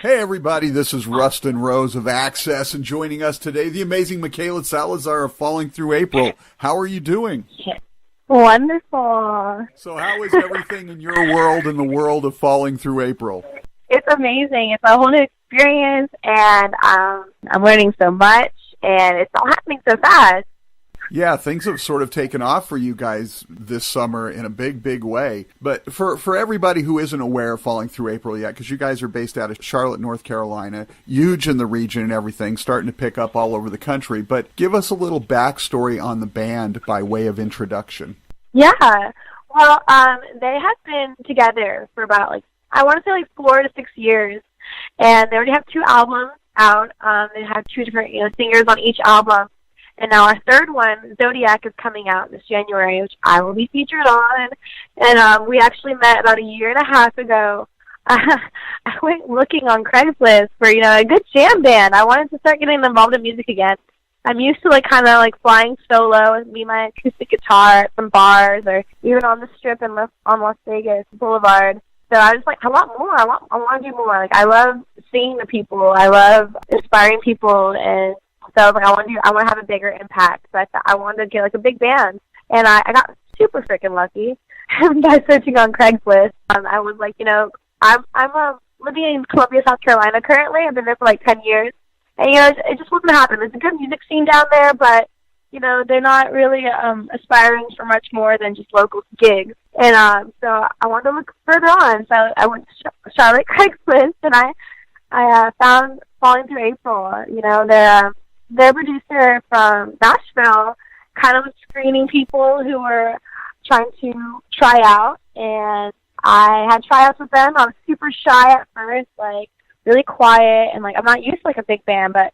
Hey everybody, this is Rustin Rose of Access, and joining us today, the amazing Mikaela Salazar of Falling Through April. How are you doing? Wonderful. So how is everything in your world and the world of Falling Through April? It's amazing. It's a whole new experience, and I'm learning so much, and it's all happening so fast. Yeah, things have sort of taken off for you guys this summer in a big way. But for everybody who isn't aware of Falling Through April yet, because you guys are based out of Charlotte, North Carolina, huge in the region and everything, starting to pick up all over the country. But give us a little backstory on the band by way of introduction. Yeah. Well, they have been together for about, I want to say 4 to 6 years. And they already have 2 albums out. They have 2 different singers on each album. And now our third one, Zodiac, is coming out this January, which I will be featured on. And we actually met about a year and a half ago. I went looking on Craigslist for, a good jam band. I wanted to start getting involved in music again. I'm used to flying solo and be my acoustic guitar at some bars or even on the strip on Las Vegas Boulevard. So I was I want more. I want to do more. I love seeing the people. I love inspiring people, and so I want to have a bigger impact. So I thought I wanted to get a big band, and I got super freaking lucky by searching on Craigslist. I was I'm living in Columbia, South Carolina currently. I've been there for 10 years, and it just wasn't happening. There's a good music scene down there, but they're not really aspiring for much more than just local gigs. And so I wanted to look further on. So I went to Charlotte Craigslist, and I found Falling Through April. Their producer from Nashville kind of was screening people who were trying to try out, and I had tryouts with them. I was super shy at first, really quiet, and I'm not used to a big band, but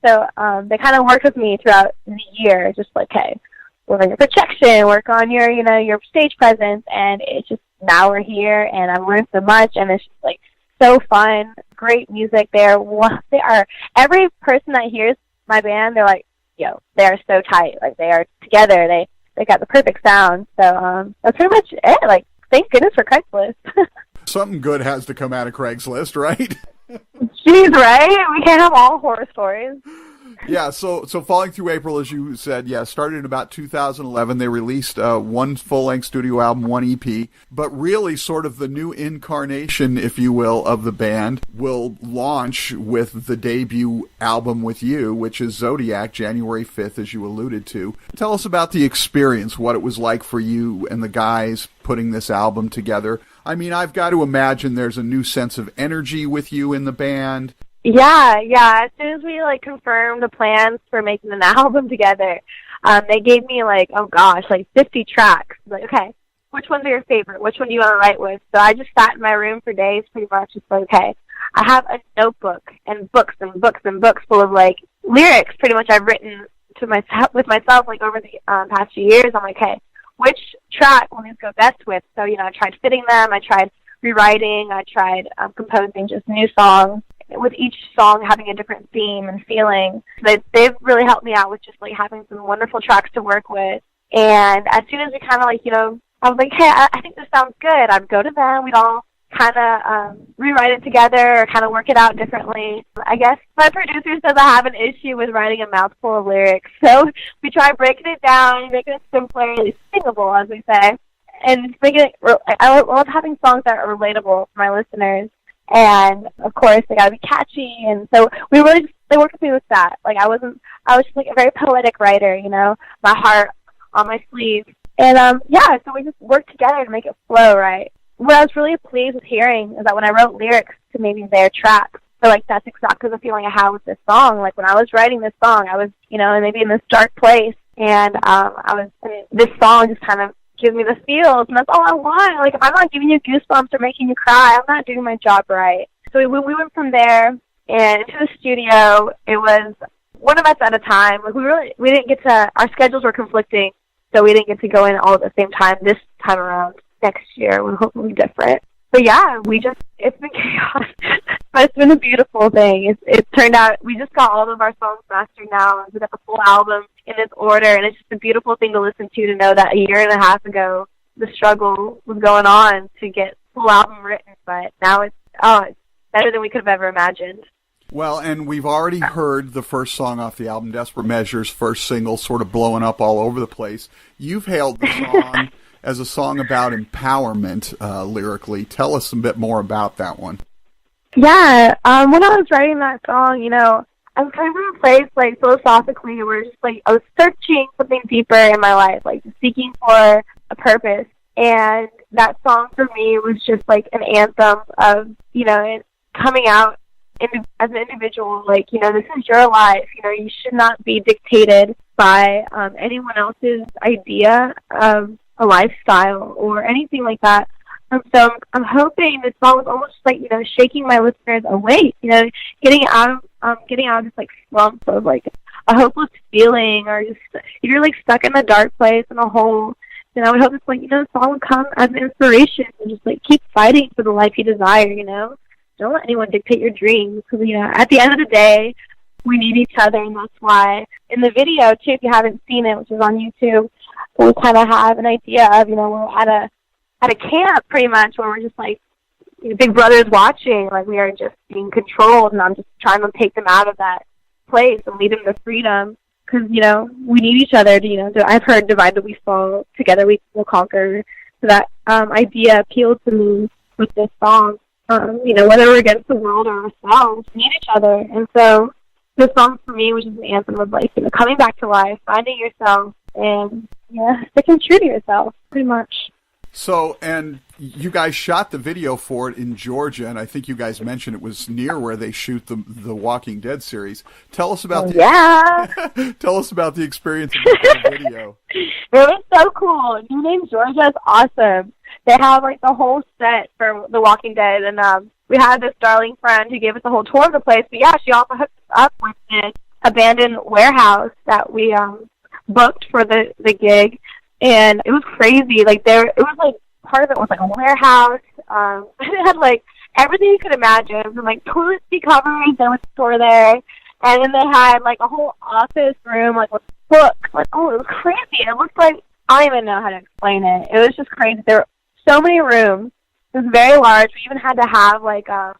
so they kind of worked with me throughout the year, just hey, work on your projection, work on your your stage presence, and it's just now we're here, and I've learned so much, and it's just so fun, great music. They are every person that hears my band, they're they are so tight. They are together. They got the perfect sound. So that's pretty much it. Thank goodness for Craigslist. Something good has to come out of Craigslist, right? Jeez, right? We can't have all horror stories. Yeah, so Falling Through April, as you said, started in about 2011. They released one full-length studio album, one EP, but really sort of the new incarnation, if you will, of the band will launch with the debut album with you, which is Zodiac, January 5th, as you alluded to. Tell us about the experience, what it was like for you and the guys putting this album together. I mean, I've got to imagine there's a new sense of energy with you in the band. Yeah. As soon as we confirmed the plans for making an album together, they gave me 50 tracks. Okay, which ones are your favorite? Which one do you want to write with? So I just sat in my room for days, pretty much, just okay, I have a notebook and books and books and books full of lyrics. Pretty much, I've written to myself over the past few years. I'm okay, which track will these go best with? So I tried fitting them. I tried rewriting. I tried composing just new songs, with each song having a different theme and feeling. They've really helped me out with just having some wonderful tracks to work with. And as soon as we kind of I was hey, I think this sounds good, I'd go to them. We'd all kind of rewrite it together or kind of work it out differently. I guess my producer says I have an issue with writing a mouthful of lyrics. So we try breaking it down, making it simpler, singable, as we say. And making it, I love having songs that are relatable for my listeners. And of course, they gotta be catchy, and so they worked with me with that. I was just a very poetic writer, my heart on my sleeve. And so we just worked together to make it flow right. What I was really pleased with hearing is that when I wrote lyrics to maybe their tracks, so that's exactly the feeling I had with this song. When I was writing this song, I was, maybe in this dark place, and this song just kind of give me the feels, and that's all I want. If I'm not giving you goosebumps or making you cry, I'm not doing my job right. So we went from there and into the studio. It was one of us at a time. We didn't get to, our schedules were conflicting, so we didn't get to go in all at the same time this time around. Next year we'll hopefully be different. But yeah, it's been chaos. But it's been a beautiful thing. It turned out, we just got all of our songs mastered now, and we got the full album in this order, and it's just a beautiful thing to listen to know that a year and a half ago, the struggle was going on to get the full album written, but now it's better than we could have ever imagined. Well, and we've already heard the first song off the album, Desperate Measures, first single, sort of blowing up all over the place. You've hailed the song as a song about empowerment lyrically. Tell us a bit more about that one. Yeah, when I was writing that song, you know, I was kind of in a place, like, philosophically, where just, like, I was searching something deeper in my life, like, just seeking for a purpose. And that song for me was just, like, an anthem of, you know, coming out as an individual, like, you know, this is your life. You know, you should not be dictated by anyone else's idea of a lifestyle or anything like that. So I'm hoping this song was almost like, you know, shaking my listeners awake, you know, getting out of this, like, slump of, like, a hopeless feeling, or just, if you're, like, stuck in a dark place in a hole, then I would hope it's, like, you know, the song would come as an inspiration and just, like, keep fighting for the life you desire, you know. Don't let anyone dictate your dreams, because, you know, at the end of the day, we need each other, and that's why in the video, too, if you haven't seen it, which is on YouTube, we kind of have an idea of, you know, we're at a camp, pretty much, where we're just, like, you know, Big Brother's watching, like, we are just being controlled, and I'm just trying to take them out of that place and lead them to freedom, because, you know, we need each other to, you know, I've heard divide that we fall, together we will conquer. So that idea appealed to me with this song. You know, whether we're against the world or ourselves, we need each other. And so this song for me was just an anthem of, like, you know, coming back to life, finding yourself, and, yeah, sticking true to yourself, pretty much. So, and you guys shot the video for it in Georgia, and I think you guys mentioned it was near where they shoot the Walking Dead series. Tell us about tell us about the experience of the video. It was so cool. New Name Georgia is awesome. They have, like, the whole set for The Walking Dead, and we had this darling friend who gave us a whole tour of the place. But yeah, she also hooked us up with this abandoned warehouse that we booked for the gig. And it was crazy. Like, it was, like, part of it was, like, a warehouse. It had, like, everything you could imagine. From, like, toilet seat covers, there was a store there. And then they had, like, a whole office room, like, with books. Like, oh, it was crazy. It looked like, I don't even know how to explain it. It was just crazy. There were so many rooms. It was very large. We even had to have, like a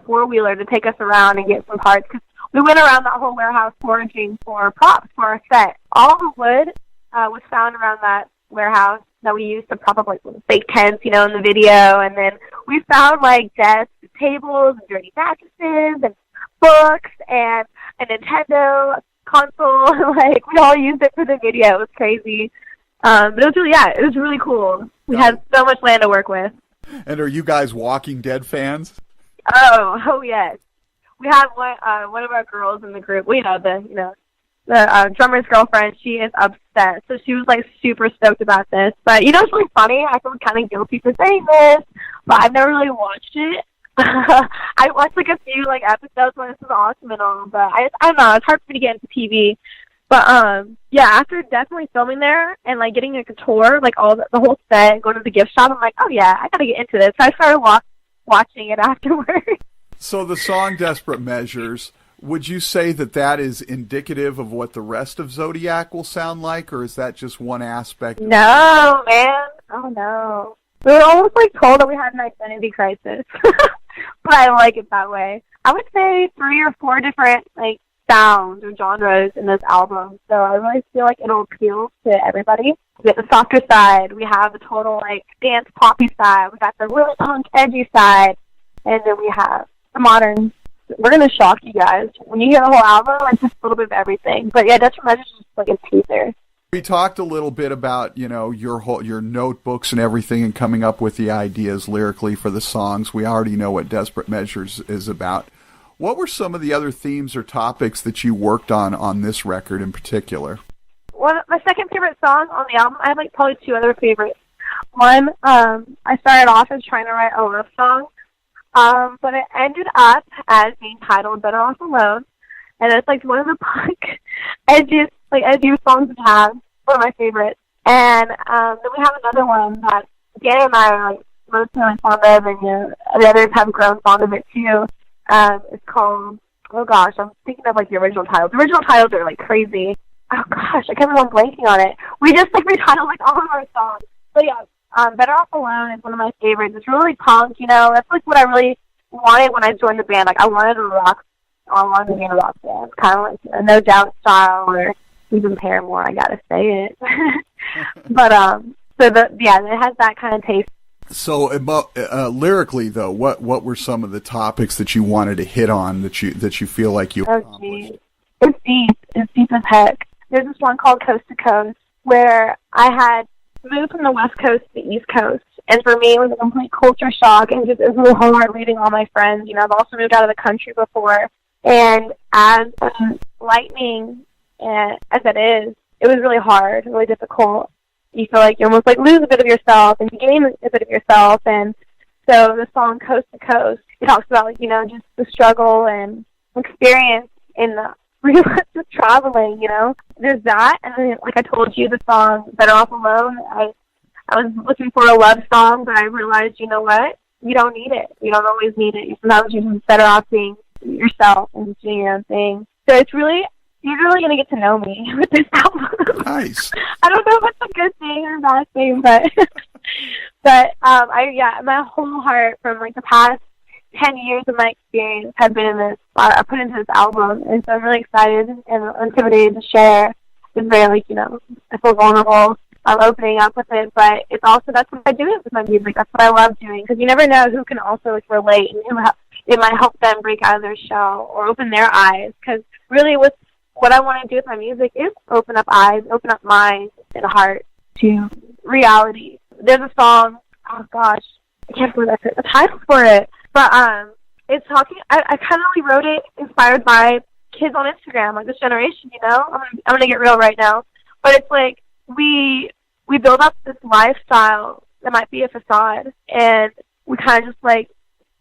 four-wheeler to take us around and get some parts. Because we went around that whole warehouse foraging for props for our set. All the wood was found around that warehouse that we used to prop up, like, fake tents, you know, in the video. And then we found, like, desks, tables, and dirty mattresses, and books, and a Nintendo console. Like, we all used it for the video. It was crazy. But it was really, it was really cool. We had so much land to work with. And are you guys Walking Dead fans? Oh yes. We have one of our girls in the group. We know the drummer's girlfriend. She is obsessed. So she was, like, super stoked about this. But, you know, it's really funny. I feel kind of guilty for saying this, but I've never really watched it. I watched, like, a few, like, episodes when this was awesome and all, but I don't know. It's hard for me to get into TV. But, yeah, after definitely filming there and, like, getting, like, a tour, like, all the whole set, going to the gift shop, I'm like, oh, yeah, I got to get into this. So I started watching it afterwards. So the song Desperate Measures, would you say that is indicative of what the rest of Zodiac will sound like, or is that just one aspect? No, man. Oh, no. We were almost, like, told that we had an identity crisis. But I like it that way. I would say 3 or 4 different, like, sounds or genres in this album. So I really feel like it'll appeal to everybody. We have the softer side. We have the total, like, dance poppy side. We got the really punk edgy side. And then we have the modern. We're going to shock you guys. When you hear the whole album, it's just a little bit of everything. But yeah, Desperate Measures is just like a teaser. We talked a little bit about, you know, your notebooks and everything and coming up with the ideas lyrically for the songs. We already know what Desperate Measures is about. What were some of the other themes or topics that you worked on this record in particular? Well, my second favorite song on the album, I have, like, probably 2 other favorites. One, I started off as trying to write a love song, but it ended up as being titled Better Off Alone, and it's, like, one of the punk, edgiest songs we have, one of my favorites. And then we have another one that Dan and I are, like, most really fond of, and, you know, the others have grown fond of it, too. It's called, oh gosh, I'm thinking of, like, the original titles. The original titles are, like, crazy. Oh gosh, I can't remember, I'm blanking on it. We just, like, retitled, like, all of our songs. So yeah, Better Off Alone is one of my favorites. It's really punk, you know. That's, like, what I really wanted when I joined the band. Like, I wanted to be in a rock band, kind of like a No Doubt style, or even Paramore. I gotta say it. But it has that kind of taste. So, lyrically though, what were some of the topics that you wanted to hit on that you feel like you accomplished? Geez. It's deep. It's deep as heck. There's this one called Coast to Coast, where I had moved from the West Coast to the East Coast. And for me, it was a complete culture shock, and it was really hard leaving all my friends. I've also moved out of the country before. And as lightning as it is, it was really hard, really difficult. You feel like you almost like lose a bit of yourself, and you gain a bit of yourself. And so the song Coast to Coast, it talks about, like, just the struggle and experience in the just traveling, There's that, and then, like I told you, the song Better Off Alone, I was looking for a love song, but I realized, you know what? You don't need it. You don't always need it. Sometimes you're just better off being yourself and just doing your own thing. So you're really going to get to know me with this album. Nice. I don't know if it's a good thing or a bad thing, but my whole heart from like the past 10 years of my experience have been in this. I put into this album, and so I'm really excited and intimidated to share. It's very I feel vulnerable. I'm opening up with it, but it's also, that's what I do with my music. That's what I love doing, because you never know who can also relate, and it might help them break out of their shell or open their eyes, because really what I want to do with my music is open up eyes, open up minds and heart to reality. There's a song, oh gosh, I can't believe the title for it, but it's talking, I kind of wrote it inspired by kids on Instagram, like this generation, I'm going to get real right now, but it's like, we build up this lifestyle that might be a facade, and we kind of just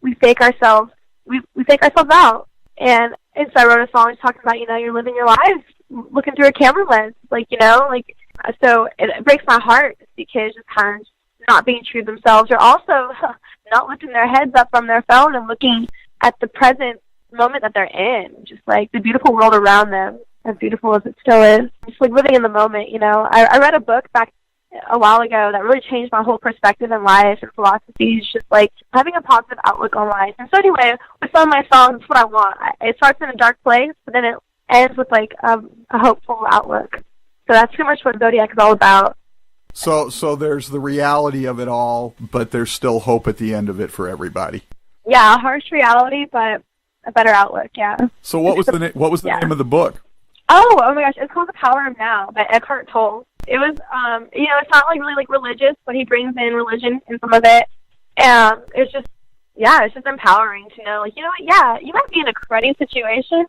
we fake ourselves. We fake ourselves out. And so I wrote a song just talking about, you're living your life looking through a camera lens, so it breaks my heart to see kids just kind of not being true to themselves, or also not lifting their heads up from their phone and looking at the present moment that they're in, just like the beautiful world around them, as beautiful as it still is. Just living in the moment, I read a book back a while ago that really changed my whole perspective in life and philosophy. It's just having a positive outlook on life. And so anyway, with some of my songs, that's what I want. It starts in a dark place, but then it ends with a hopeful outlook. So that's pretty much what Zodiac is all about. So there's the reality of it all, but there's still hope at the end of it for everybody. Yeah, a harsh reality, but a better outlook. Yeah. So what was the name of the book? Oh my gosh, it's called The Power of Now by Eckhart Tolle. It was, it's not really religious, but he brings in religion in some of it. And it's just empowering to know, you might be in a cruddy situation,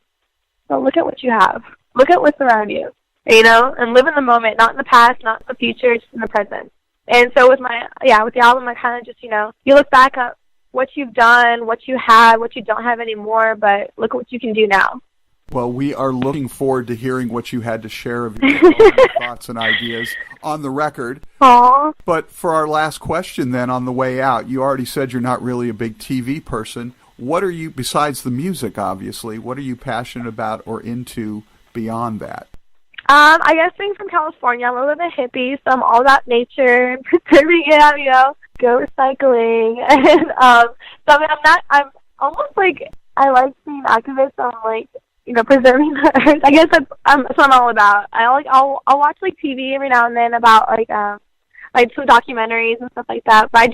but look at what you have. Look at what's around you, and live in the moment, not in the past, not in the future, just in the present. And so with the album, I kind of just, you look back at what you've done, what you have, what you don't have anymore, but look at what you can do now. Well, we are looking forward to hearing what you had to share of your thoughts and ideas on the record. Aww. But for our last question then, on the way out, you already said you're not really a big TV person. What are you, besides the music, obviously, what are you passionate about or into beyond that? I guess being from California, I'm a little bit hippie, so I'm all about nature and preserving it, go recycling. And I'm almost I like being an activist on preserving the earth. I guess that's what I'm all about. I'll watch TV every now and then about some documentaries and stuff like that. But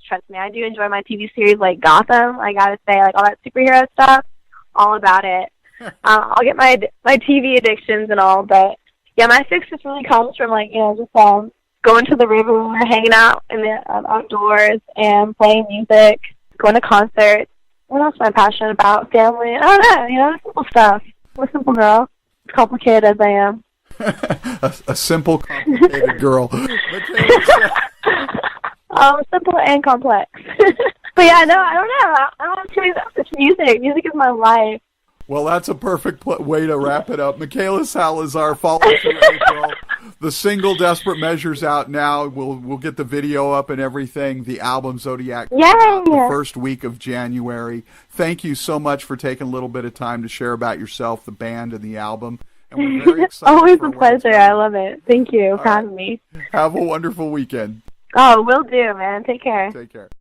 trust me, I do enjoy my TV series like Gotham. I gotta say, all that superhero stuff, all about it. I'll get my TV addictions and all, but yeah, my fix just really comes from just going to the river, hanging out in the outdoors and playing music, going to concerts. What else am I passionate about? Family. I don't know, simple stuff. I'm a simple girl, as complicated as I am. a simple, complicated girl. Simple and complex. But yeah, no, I don't know. I don't have to do that. It's music. Music is my life. Well, that's a perfect way to wrap it up. Mikaela Salazar, follow through April. The single "Desperate Measures" out now. We'll get the video up and everything. The album Zodiac the first week of January. Thank you so much for taking a little bit of time to share about yourself, the band, and the album. And we're very excited. Always a pleasure. I love it. Thank you for having me. Have a wonderful weekend. Oh, will do, man. Take care. Take care.